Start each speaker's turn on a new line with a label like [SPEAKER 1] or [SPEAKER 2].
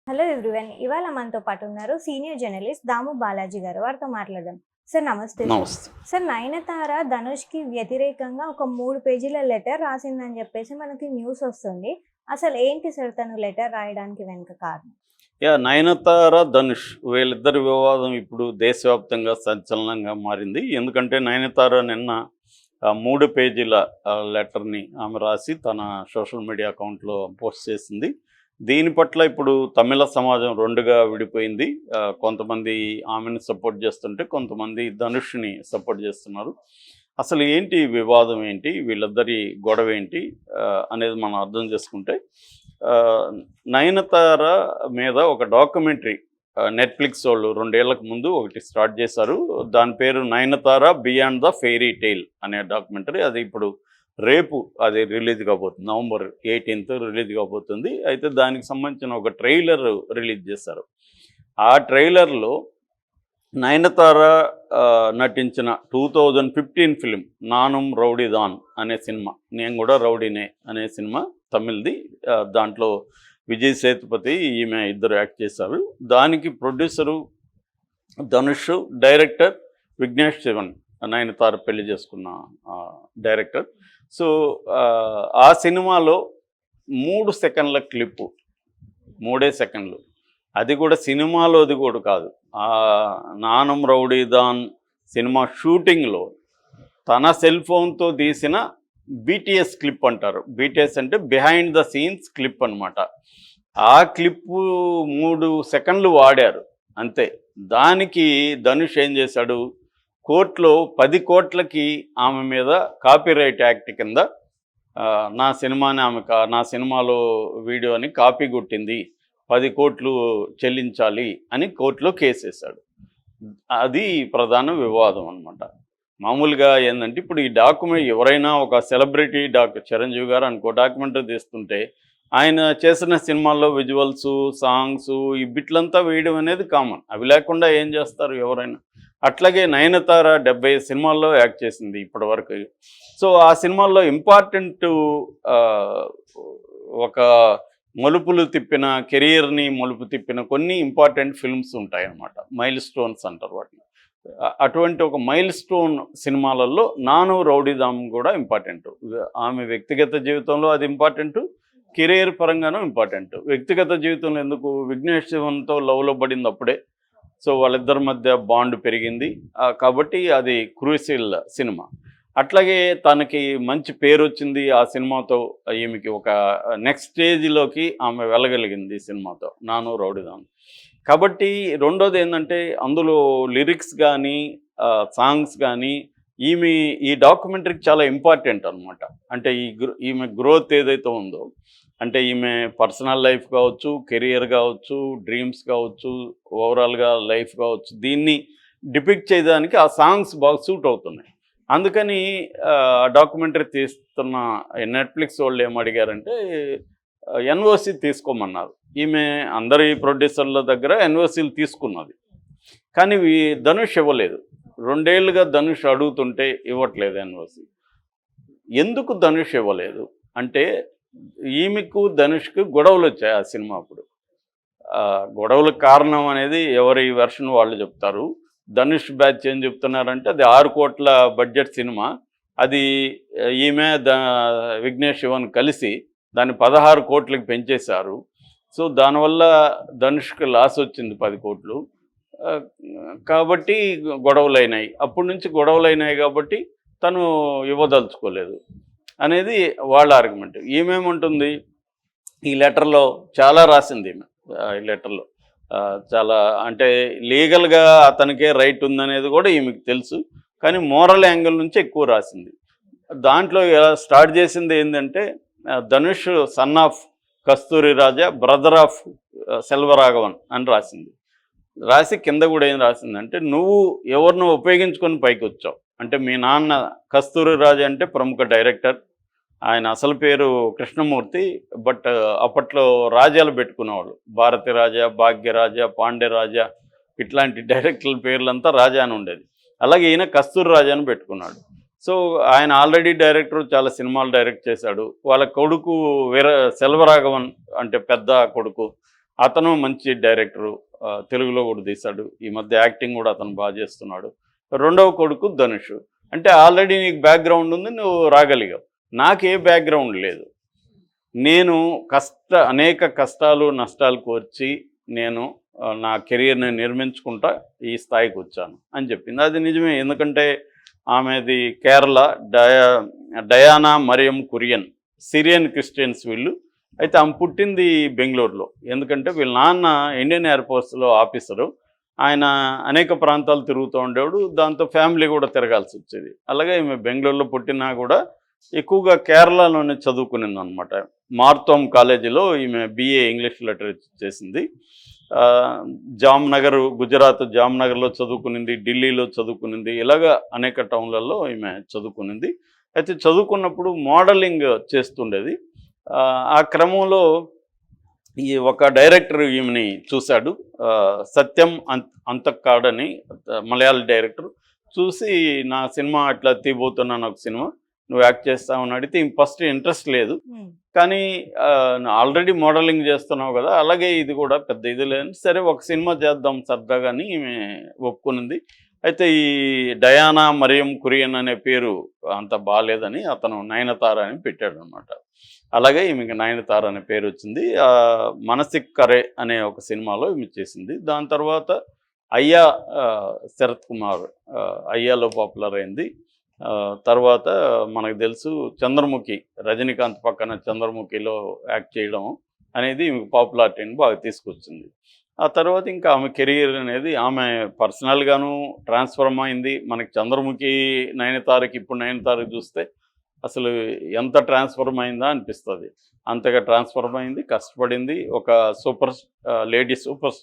[SPEAKER 1] Hello everyone. ఇవాళ మనతో పాటు ఉన్నారు సీనియర్ జర్నలిస్ట్ దాము బాలాజీ గారు. వారితో మాట్లాడదాం. సార్ నమస్తే సార్.
[SPEAKER 2] నమస్తే.
[SPEAKER 1] సార్ నయనతార ధనుష్‌కి వ్యతిరేకంగా ఒక 3 పేజీల లెటర్ రాసిందని చెప్పేసి మనకి న్యూస్ వస్తుంది. అసలు ఏంటి సార్ తను లెటర్ రాయడానికి వెనుక కారణం?
[SPEAKER 2] నయనతార, ధనుష్ వీళ్ళిద్దరి వివాదం ఇప్పుడు దేశవ్యాప్తంగా సంచలనంగా మారింది. ఎందుకంటే నయనతార నిన్న 3 పేజీల లెటర్‌ని ఆమె రాసి తన సోషల్ మీడియా అకౌంట్‌లో పోస్ట్ చేసింది. దీని పట్ల ఇప్పుడు తమిళ సమాజం 2గా విడిపోయింది. కొంతమంది ఆమెను సపోర్ట్ చేస్తుంటే కొంతమంది ధనుష్‌ని సపోర్ట్ చేస్తున్నారు. అసలు ఏంటి వివాదం ఏంటి? వీళ్ళిద్దరి గొడవ ఏంటి? అనేది మనం అర్థం చేసుకుంటే నయనతార మీద ఒక డాక్యుమెంటరీ నెట్‌ఫ్లిక్స్ వాళ్ళు 2 ఏళ్లకు ముందు ఒకటి స్టార్ట్ చేశారు. దాని పేరు 'Nayanthara beyond the fairy tale' అనే డాక్యుమెంటరీ. అది ఇప్పుడు రేపు అది రిలీజ్ కాబోతుంది. నవంబర్ 18th రిలీజ్ కాబోతుంది. అయితే దానికి సంబంధించిన ఒక ట్రైలర్ రిలీజ్ చేశారు. ఆ ట్రైలర్‌లో నయనతార నటించిన 2015 ఫిల్మ్ 'నానుమ్ రౌడీదాన్' అనే సినిమా, 'నేను కూడా రౌడీనే' అనే సినిమా తమిళ్‌ది. దాంట్లో విజయ్ సేతుపతి, ఈమె ఇద్దరు యాక్ట్ చేశారు. దానికి ప్రొడ్యూసరు ధనుష్, డైరెక్టర్ విఘ్నేష్ శివన్, నయనతార పెళ్లి చేసుకున్న డైరెక్టర్. సో ఆ సినిమాలో 3 సెకండ్ల క్లిప్పు, 3 సెకండ్లు, అది కూడా సినిమాలోది కూడా కాదు. 'నానుమ్ రౌడీదాన్' సినిమా షూటింగ్లో తన సెల్ ఫోన్తో తీసిన బీటీఎస్ క్లిప్ అంటారు. బీటీఎస్ అంటే బిహైండ్ ద సీన్స్ క్లిప్ అనమాట. ఆ క్లిప్పు 3 సెకండ్లు వాడారు అంతే. దానికి ధనుష్ ఏం చేశాడు, కోర్టులో 10 కోట్లకి ఆమె మీద కాపీరైట్ యాక్ట్ కింద నా సినిమాలో వీడియోని కాపీ కొట్టింది, 10 కోట్లు చెల్లించాలి అని కోర్టులో కేసేశాడు. అది ప్రధాన వివాదం అనమాట. మామూలుగా ఏంటంటే ఇప్పుడు ఈ ఎవరైనా ఒక సెలబ్రిటీ చిరంజీవి గారు అనుకో డాక్యుమెంటరీ తీస్తుంటే ఆయన చేసిన సినిమాల్లో విజువల్స్, సాంగ్స్, ఈ బిట్లంతా వేయడం అనేది కామన్. అవి లేకుండా ఏం చేస్తారు ఎవరైనా? అట్లాగే నయనతార 70 సినిమాల్లో యాక్ట్ చేసింది ఇప్పటివరకు. సో ఆ సినిమాల్లో ఇంపార్టెంట్ ఒక కెరియర్ని మలుపు తిప్పిన కొన్ని ఇంపార్టెంట్ ఫిల్మ్స్ ఉంటాయన్నమాట. మైల్ స్టోన్స్ అంటారు వాటిని. అటువంటి ఒక మైల్ స్టోన్ సినిమాలలో 'నాను రౌడీదామ్' కూడా ఇంపార్టెంట్. ఆమె వ్యక్తిగత జీవితంలో అది ఇంపార్టెంట్, కెరియర్ పరంగానూ ఇంపార్టెంట్. వ్యక్తిగత జీవితంలో ఎందుకు, విఘ్నేష్ శివన్తో లవ్లో పడింది అప్పుడే. సో వాళ్ళిద్దరి మధ్య బాండ్ పెరిగింది కాబట్టి అది క్రూసిల్ సినిమా. అట్లాగే తనకి మంచి పేరు వచ్చింది ఆ సినిమాతో. ఈమెకి ఒక నెక్స్ట్ స్టేజ్లోకి ఆమె వెళ్ళగలిగింది ఈ సినిమాతో 'నాను రౌడీదామ్'. కాబట్టి రెండోది ఏంటంటే అందులో లిరిక్స్ కానీ సాంగ్స్ కానీ ఈ డాక్యుమెంటరీకి చాలా ఇంపార్టెంట్ అనమాట. అంటే ఈమె గ్రోత్ ఏదైతే ఉందో, అంటే ఈమె పర్సనల్ లైఫ్ కావచ్చు, కెరియర్ కావచ్చు, డ్రీమ్స్ కావచ్చు, ఓవరాల్గా లైఫ్ కావచ్చు, దీన్ని డిపిక్ట్ చేయడానికి ఆ సాంగ్స్ బాగా సూట్ అవుతున్నాయి. అందుకని డాక్యుమెంటరీ తీస్తున్న నెట్‌ఫ్లిక్స్ వాళ్ళు ఏమడిగారంటే ఎన్ఓసి తీసుకోమన్నారు. ఈమె అందరి ప్రొడ్యూసర్ల దగ్గర ఎన్ఓసీలు తీసుకున్నది, కానీ ధనుష్ ఇవ్వలేదు. 2 ఏళ్ళుగా ధనుష్ అడుగుతుంటే ఇవ్వట్లేదు ఎన్ఓసి. ఎందుకు ధనుష్ ఇవ్వలేదు అంటే, ఈమెకు ధనుష్కు గొడవలు వచ్చాయి ఆ సినిమా అప్పుడు. గొడవలకు కారణం అనేది ఎవరి వెర్షన్ వాళ్ళు చెప్తారు. ధనుష్ బ్యాచ్ ఏం చెప్తున్నారంటే అది 6 కోట్ల బడ్జెట్ సినిమా, అది ఈమె విఘ్నేష్ శివన్ కలిసి దాన్ని 16 కోట్లకి పెంచేశారు. సో దానివల్ల ధనుష్కి లాస్ వచ్చింది 10 కోట్లు. కాబట్టి గొడవలైనాయి. అప్పటి నుంచి గొడవలైనాయి కాబట్టి తను ఇవ్వదలుచుకోలేదు అనేది వాళ్ళ ఆర్గ్యుమెంట్. ఈమెమంటుంది, ఈ లెటర్లో చాలా రాసింది ఈమె. ఈ లెటర్లో చాలా, అంటే లీగల్గా అతనికే రైట్ ఉందనేది కూడా ఈమెకు తెలుసు, కానీ మోరల్ యాంగిల్ నుంచి ఎక్కువ రాసింది. దాంట్లో స్టార్ట్ చేసింది ఏంటంటే, Dhanush son of Kasturi Raja, brother of Selvaraghavan అని రాసింది. రాసి కింద కూడా ఏం రాసిందంటే, నువ్వు ఎవరినో ఉపయోగించుకొని పైకి వచ్చావు. అంటే మీ నాన్న కస్తూరి రాజా అంటే ప్రముఖ డైరెక్టర్, ఆయన అసలు పేరు కృష్ణమూర్తి, బట్ అప్పట్లో రాజాలు పెట్టుకునేవాళ్ళు. భారతి రాజా, భాగ్యరాజా, పాండ్యరాజా, ఇట్లాంటి డైరెక్టర్ల పేర్లంతా రాజా అని ఉండేది. అలాగే ఈయన కస్తూరి రాజా అని పెట్టుకున్నాడు. సో ఆయన ఆల్రెడీ డైరెక్టర్, చాలా సినిమాలు డైరెక్ట్ చేశాడు. వాళ్ళ కొడుకు సెల్వరాఘవన్ అంటే పెద్ద కొడుకు, అతను మంచి డైరెక్టరు, తెలుగులో కూడా తీశాడు. ఈ మధ్య యాక్టింగ్ కూడా అతను బాగా చేస్తున్నాడు. రెండవ కొడుకు ధనుష్. అంటే ఆల్రెడీ నీకు బ్యాక్గ్రౌండ్ ఉంది, నువ్వు రాగలిగావు. నాకు ఏ బ్యాక్గ్రౌండ్ లేదు. నేను అనేక కష్టాలు నష్టాలు కోర్చి నేను నా కెరియర్ని నిర్మించుకుంటా ఈ స్థాయికి వచ్చాను అని చెప్పింది. అది నిజమే. ఎందుకంటే ఆమెది కేరళ, డయానా మరియం కురియన్, సిరియన్ క్రిస్టియన్స్ వీళ్ళు. అయితే ఆమె పుట్టింది బెంగళూరులో. ఎందుకంటే వీళ్ళ నాన్న ఇండియన్ ఎయిర్ ఫోర్స్లో ఆఫీసరు. ఆయన అనేక ప్రాంతాలు తిరుగుతూ ఉండేవాడు. దాంతో ఫ్యామిలీ కూడా తిరగాల్సి వచ్చేది. అలాగే ఈమె బెంగళూరులో పుట్టినా కూడా ఎక్కువగా కేరళలోనే చదువుకునింది అనమాట. మార్తోమ్ కాలేజీలో ఈమె BA ఇంగ్లీష్ లిటరేచర్ చేసింది. జామ్నగర్, గుజరాత్ జామ్నగర్లో చదువుకునింది, ఢిల్లీలో చదువుకునింది. ఇలాగా అనేక టౌన్లలో ఈమె చదువుకునింది. అయితే చదువుకున్నప్పుడు మోడలింగ్ చేస్తుండేది. ఆ క్రమంలో ఈ ఒక డైరెక్టర్ ఈమెని చూశాడు. సత్యం అంతక్కాడని మలయాళ డైరెక్టర్. చూసి నా సినిమా అట్లా తీయబోతున్నాను, ఒక సినిమా నువ్వు యాక్ట్ చేస్తావని అడిగితే ఫస్ట్ ఇంట్రెస్ట్ లేదు. కానీ ఆల్రెడీ మోడలింగ్ చేస్తున్నావు కదా, అలాగే ఇది కూడా పెద్ద ఇది లేదు. సరే ఒక సినిమా చేద్దాం సరదాగాని ఈమె ఒప్పుకునింది. అయితే ఈ డయానా మరియం కురియన్ అనే పేరు అంత బాగాలేదని అతను నయనతార అని పెట్టాడు అనమాట. అలాగే ఈమెకి నయనతార అనే పేరు వచ్చింది. మనసిక్ కరే అనే ఒక సినిమాలో ఈమె చేసింది. దాని తర్వాత అయ్యా, శరత్ కుమార్ అయ్యాలో పాపులర్ అయింది. తర్వాత మనకు తెలుసు చంద్రముఖి, రజనీకాంత్ పక్కన చంద్రముఖిలో యాక్ట్ చేయడం అనేది ఈమెకు పాపులారిటీని బాగా తీసుకొచ్చింది. ఆ తర్వాత ఇంకా ఆమె కెరీర్ అనేది ఆమె పర్సనల్గాను ట్రాన్స్ఫర్మ్ అయింది. మనకి చంద్రముఖి నయనతారకి, ఇప్పుడు నయనతారకి చూస్తే అసలు ఎంత ట్రాన్స్ఫర్మ్ అయిందా అనిపిస్తుంది. అంతగా ట్రాన్స్ఫర్మ్ అయింది, కష్టపడింది. ఒక లేడీ సూపర్